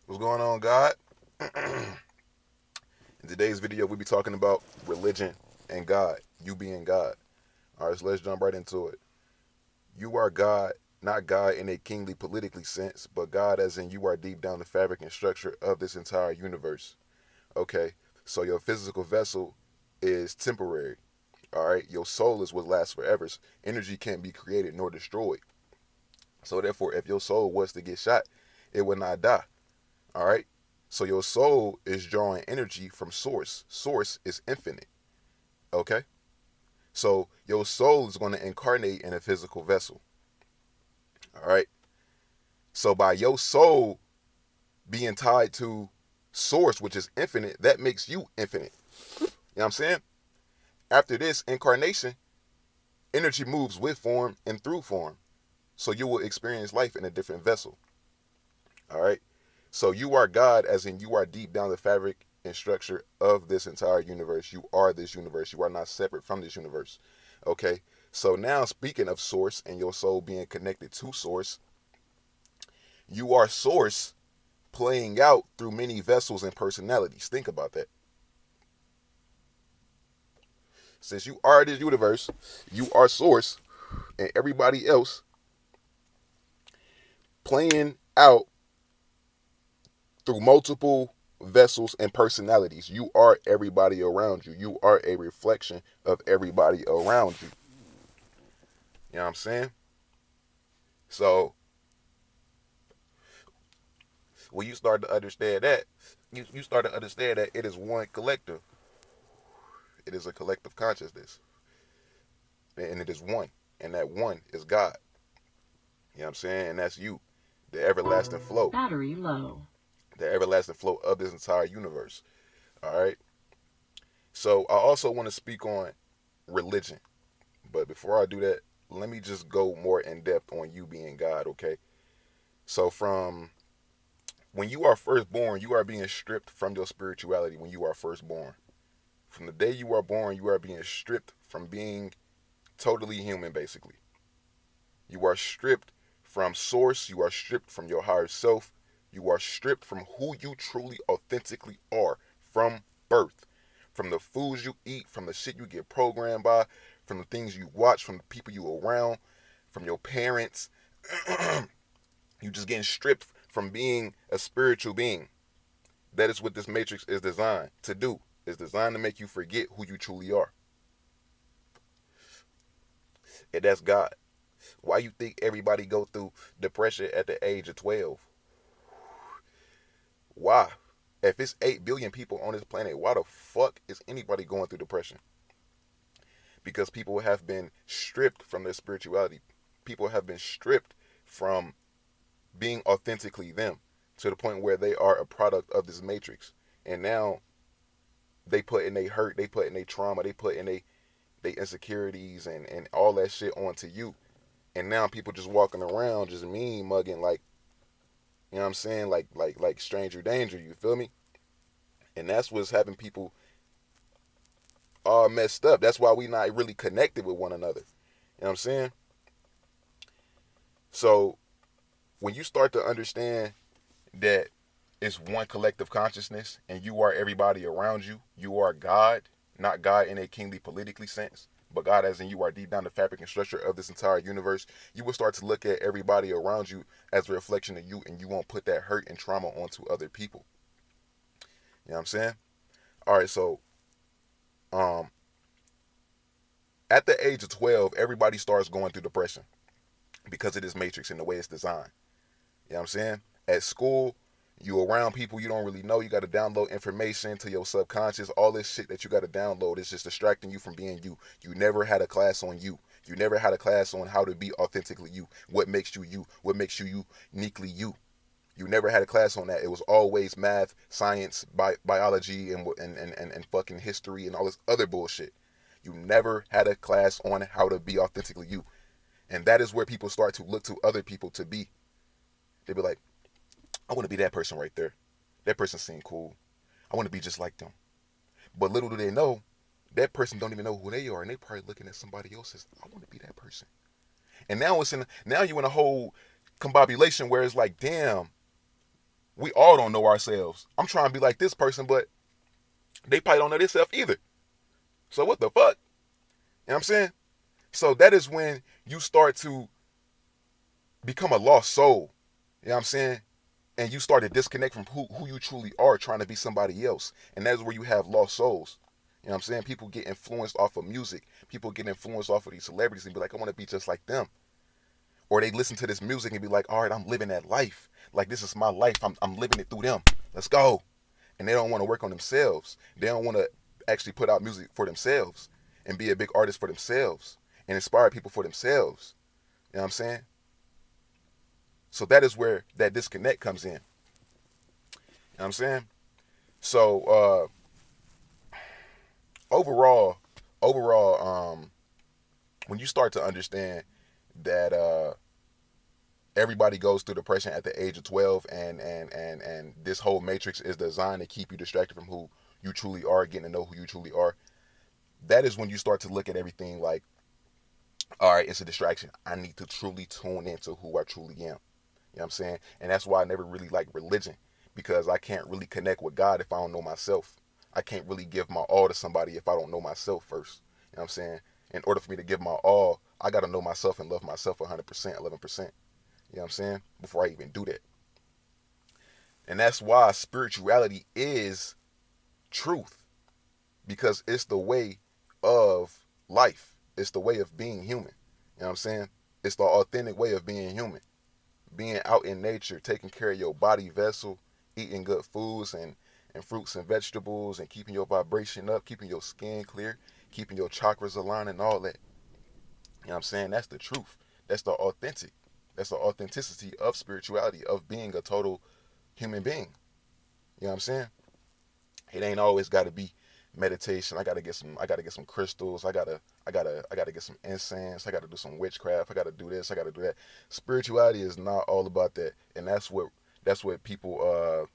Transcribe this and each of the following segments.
What's going on, God? In today's video, we'll be talking about religion and God, you being God. All right, so let's jump right into it. You are God, not God in a kingly, politically sense, but God as in you are deep down the fabric and structure of this entire universe. Okay, so your physical vessel is temporary. All right, your soul is what lasts forever. Energy can't be created nor destroyed. So therefore, if your soul was to get shot, it would not die. All right. So your soul is drawing energy from source. Source is infinite. Okay. So your soul is going to incarnate in a physical vessel. All right. So by your soul being tied to source, which is infinite, that makes you infinite. You know what I'm saying? After this incarnation, energy moves with form and through form. So you will experience life in a different vessel. All right. So you are God, as in you are deep down the fabric and structure of this entire universe. You are this universe. You are not separate from this universe. Okay. So now, speaking of source and your soul being connected to source, you are source playing out through many vessels and personalities. Think about that. Since you are this universe, you are source, and everybody else playing out through multiple vessels and personalities. You are everybody around you. You are a reflection of everybody around you. You know what I'm saying? So when you start to understand that, you start to understand that it is one collective. It is a collective consciousness. And it is one. And that one is God. You know what I'm saying? And that's you. The everlasting flow. Battery low. The everlasting flow of this entire universe. All right. So I also want to speak on religion. But before I do that, let me just go more in depth on you being God, okay? So from when you are first born, you are being stripped from your spirituality when you are first born. From the day you are born, you are being stripped from being totally human, basically. You are stripped from source, you are stripped from your higher self, you are stripped from who you truly authentically are from birth. From the foods you eat, from the shit you get programmed by, from the things you watch, from the people you around, from your parents. You just getting stripped from being a spiritual being. That is what this matrix is designed to do. It's designed to make you forget who you truly are. And that's God. Why you think everybody go through depression at the age of 12? Why? If it's 8 billion people on this planet, why the fuck is anybody going through depression? Because people have been stripped from their spirituality. People have been stripped from being authentically them to the point where they are a product of this matrix. And now they put in their hurt, they put in their trauma, they put in their insecurities and all that shit onto you. And now people just walking around just mean mugging like, you know what I'm saying, like stranger danger, you feel me? And that's what's having people all messed up. That's why we not really connected with one another. You know what I'm saying? So when you start to understand that it's one collective consciousness and you are everybody around you, you are God, not God in a kingly politically sense, but God as in you are deep down the fabric and structure of this entire universe, you will start to look at everybody around you as a reflection of you, and you won't put that hurt and trauma onto other people. You know what I'm saying? All right, so um at the age of 12, everybody starts going through depression because of this matrix and the way it's designed. You know what I'm saying? At school, you around people you don't really know. You got to download information to your subconscious. All this shit that you got to download is just distracting you from being you. You never had a class on you. You never had a class on how to be authentically you. What makes you you? What makes you uniquely you? You never had a class on that. It was always math, science, biology, and fucking history and all this other bullshit. You never had a class on how to be authentically you. And that is where people start to look to other people to be. They be like, I want to be that person right there. That person seemed cool. I want to be just like them. But little do they know, that person don't even know who they are, and they probably looking at somebody else as, I want to be that person. And now you in a whole combobulation where it's like, damn, We all don't know ourselves. I'm trying to be like this person, but they probably don't know themselves either. So what the fuck? You know what I'm saying? So that is when you start to become a lost soul. You know what I'm saying? And you start to disconnect from who you truly are, trying to be somebody else. And that is where you have lost souls. You know what I'm saying? People get influenced off of music. People get influenced off of these celebrities and be like, I want to be just like them. Or they listen to this music and be like, all right, I'm living that life. Like, this is my life. I'm living it through them. Let's go. And they don't want to work on themselves. They don't want to actually put out music for themselves and be a big artist for themselves and inspire people for themselves. You know what I'm saying? So that is where that disconnect comes in. You know what I'm saying? So overall, when you start to understand that everybody goes through depression at the age of 12, and this whole matrix is designed to keep you distracted from who you truly are, getting to know who you truly are, that is when you start to look at everything like, all right, it's a distraction. I need to truly tune into who I truly am. You know what I'm saying? And that's why I never really liked religion, because I can't really connect with God if I don't know myself. I can't really give my all to somebody if I don't know myself first. You know what I'm saying? In order for me to give my all, I got to know myself and love myself 100%, 11%. You know what I'm saying? Before I even do that. And that's why spirituality is truth, because it's the way of life. It's the way of being human. You know what I'm saying? It's the authentic way of being human. Being out in nature, taking care of your body vessel, eating good foods and fruits and vegetables, and keeping your vibration up, keeping your skin clear, keeping your chakras aligned and all that. You know what I'm saying? That's the truth. That's the authentic. That's the authenticity of spirituality, of being a total human being. You know what I'm saying? It ain't always got to be meditation. I gotta get some crystals. I gotta get some incense. I gotta do some witchcraft. I gotta do this. I gotta do that. Spirituality is not all about that, and that's what people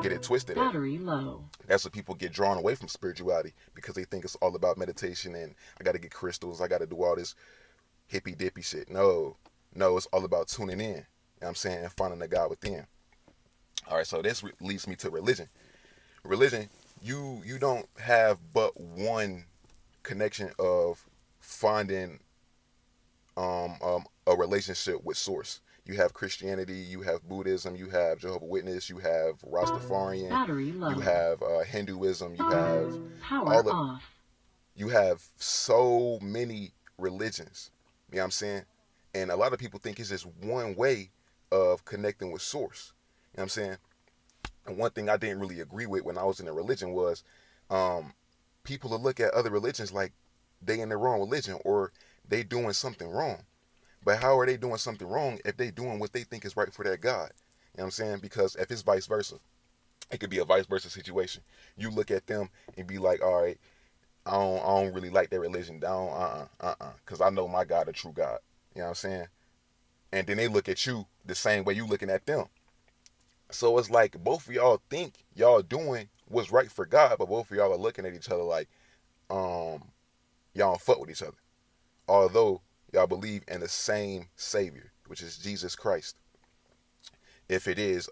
get it twisted at. Battery low. That's what people get drawn away from spirituality, because they think it's all about meditation and I gotta get crystals. I gotta do all this hippy dippy shit. No, no, it's all about tuning in. You know what I'm saying? And finding the God within. All right, so this leads me to religion. Religion, you don't have but one connection of finding a relationship with source. You have Christianity, you have Buddhism, you have Jehovah Witness, you have Rastafarian, Battery you low. have Hinduism, you have Power all of, off. you have so many religions. You know what I'm saying? And a lot of people think it's just one way of connecting with source. You know what I'm saying? And one thing I didn't really agree with when I was in a religion was um, people will look at other religions like they in the wrong religion, or they doing something wrong. But how are they doing something wrong if they doing what they think is right for their God? You know what I'm saying? Because if it's vice versa, it could be a vice versa situation. You look at them and be like, all right, I don't really like their religion. I don't, because I know my God, a true God. You know what I'm saying? And then they look at you the same way you looking at them. So it's like both of y'all think y'all doing what's right for God, but both of y'all are looking at each other like um y'all don't fuck with each other. Although y'all believe in the same Savior, which is Jesus Christ. If it is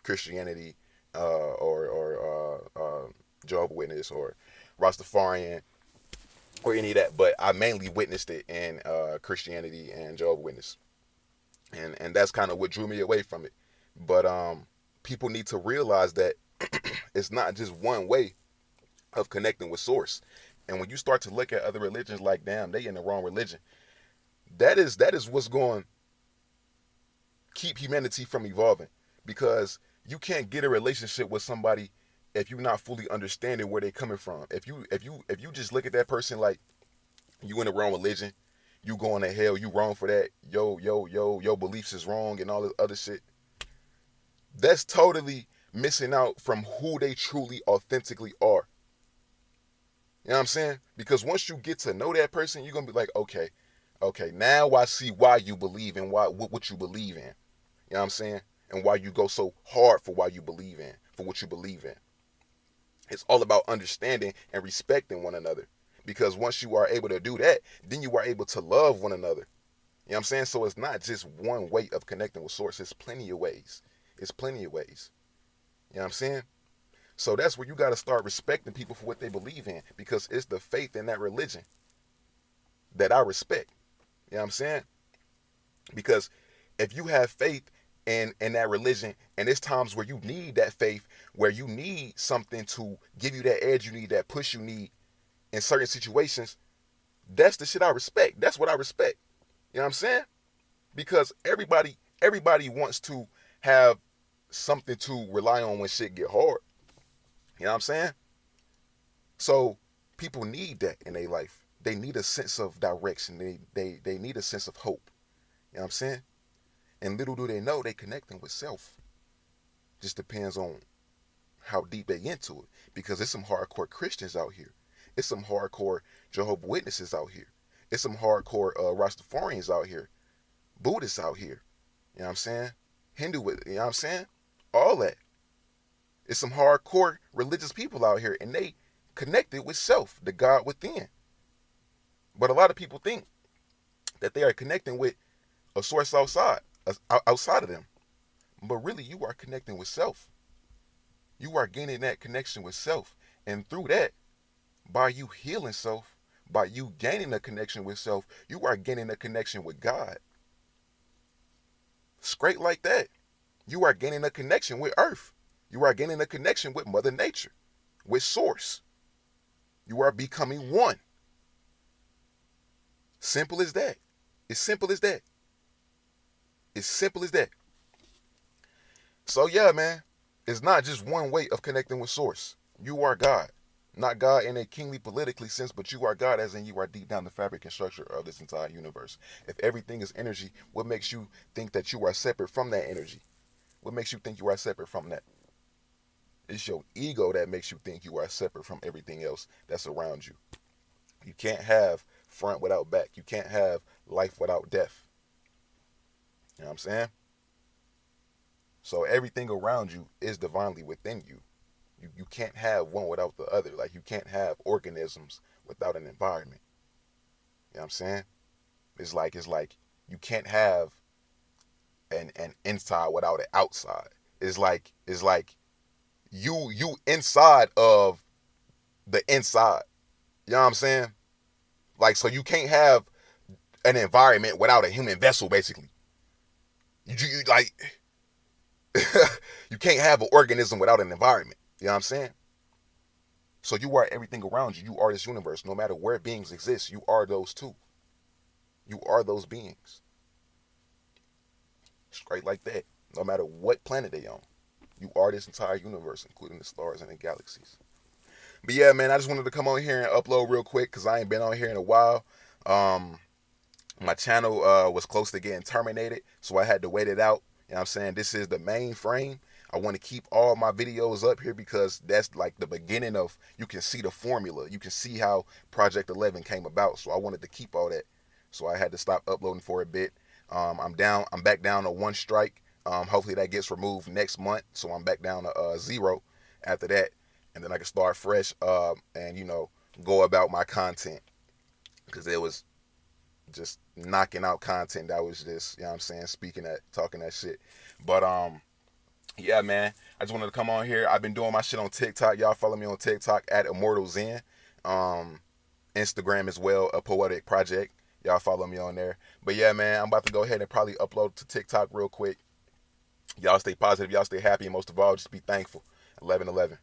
Christianity or Jehovah Witness or Rastafarian or any of that, but I mainly witnessed it in Christianity and Jehovah Witness, and that's kind of what drew me away from it. But people need to realize that it's not just one way of connecting with source. And when you start to look at other religions like, damn, they in the wrong religion, that is what's going to keep humanity from evolving, because you can't get a relationship with somebody if you're not fully understanding where they're coming from. If you just look at that person like you in the wrong religion, you going to hell, you wrong for that, your beliefs is wrong and all this other shit, that's totally missing out from who they truly authentically are. You know what I'm saying? Because once you get to know that person, you're gonna be like, okay, now I see why you believe in what you believe in. You know what I'm saying? And why you go so hard for why you believe in, for what you believe in. It's all about understanding and respecting one another. Because once you are able to do that, then you are able to love one another. You know what I'm saying? So it's not just one way of connecting with source. It's plenty of ways. It's plenty of ways. You know what I'm saying? So that's where you got to start respecting people for what they believe in, because it's the faith in that religion that I respect. You know what I'm saying? Because if you have faith in that religion, and it's times where you need that faith, where you need something to give you that edge you need, that push you need in certain situations, that's the shit I respect. That's what I respect. You know what I'm saying? Because everybody wants to have something to rely on when shit get hard. You know what I'm saying? So people need that in their life. They need a sense of direction. They need a sense of hope. You know what I'm saying? And little do they know they connecting with self. Just depends on how deep they into it. Because there's some hardcore Christians out here. It's some hardcore Jehovah's Witnesses out here. It's some hardcore Rastafarians out here. Buddhists out here. You know what I'm saying? Hindu, you know what I'm saying? All that. It's some hardcore religious people out here, and they connected with self, the God within. But a lot of people think that they are connecting with a source outside of them. But really, you are connecting with self. You are gaining that connection with self. And through that, by you healing self, by you gaining a connection with self, you are gaining a connection with God. Straight like that. You are gaining a connection with Earth. You are gaining a connection with Mother Nature, with Source. You are becoming one. Simple as that. It's simple as that. It's simple as that. So yeah, man, it's not just one way of connecting with Source. You are God. Not God in a kingly politically sense, but you are God as in you are deep down the fabric and structure of this entire universe. If everything is energy, what makes you think that you are separate from that energy? What makes you think you are separate from that? It's your ego that makes you think you are separate from everything else that's around you. You can't have front without back. You can't have life without death. You know what I'm saying? So everything around you is divinely within you. You can't have one without the other. Like you can't have organisms without an environment. You know what I'm saying? It's like you can't have an inside without an outside. It's like you inside of the inside. You know what I'm saying? Like, so you can't have an environment without a human vessel, basically. You like you can't have an organism without an environment. You know what I'm saying? So you are everything around you. You are this universe. No matter where beings exist, you are those too. You are those beings. Straight like that. No matter what planet they on. You are this entire universe, including the stars and the galaxies. But yeah, man, I just wanted to come on here and upload real quick because I ain't been on here in a while. My channel was close to getting terminated, so I had to wait it out. You know what I'm saying? This is the main frame. I want to keep all my videos up here because that's like the beginning of, you can see the formula. You can see how Project 11 came about. So I wanted to keep all that. So I had to stop uploading for a bit. I'm back down to one strike. Hopefully that gets removed next month. So I'm back down to 0 after that. And then I can start fresh and, go about my content. Because it was just knocking out content that was just, you know what I'm saying, talking that shit. But yeah, man, I just wanted to come on here. I've been doing my shit on TikTok. Y'all follow me on TikTok at Immortal Zen. Instagram as well, A Poetic Project. Y'all follow me on there. But yeah, man, I'm about to go ahead and probably upload to TikTok real quick. Y'all stay positive, y'all stay happy, and most of all, just be thankful. 11/11.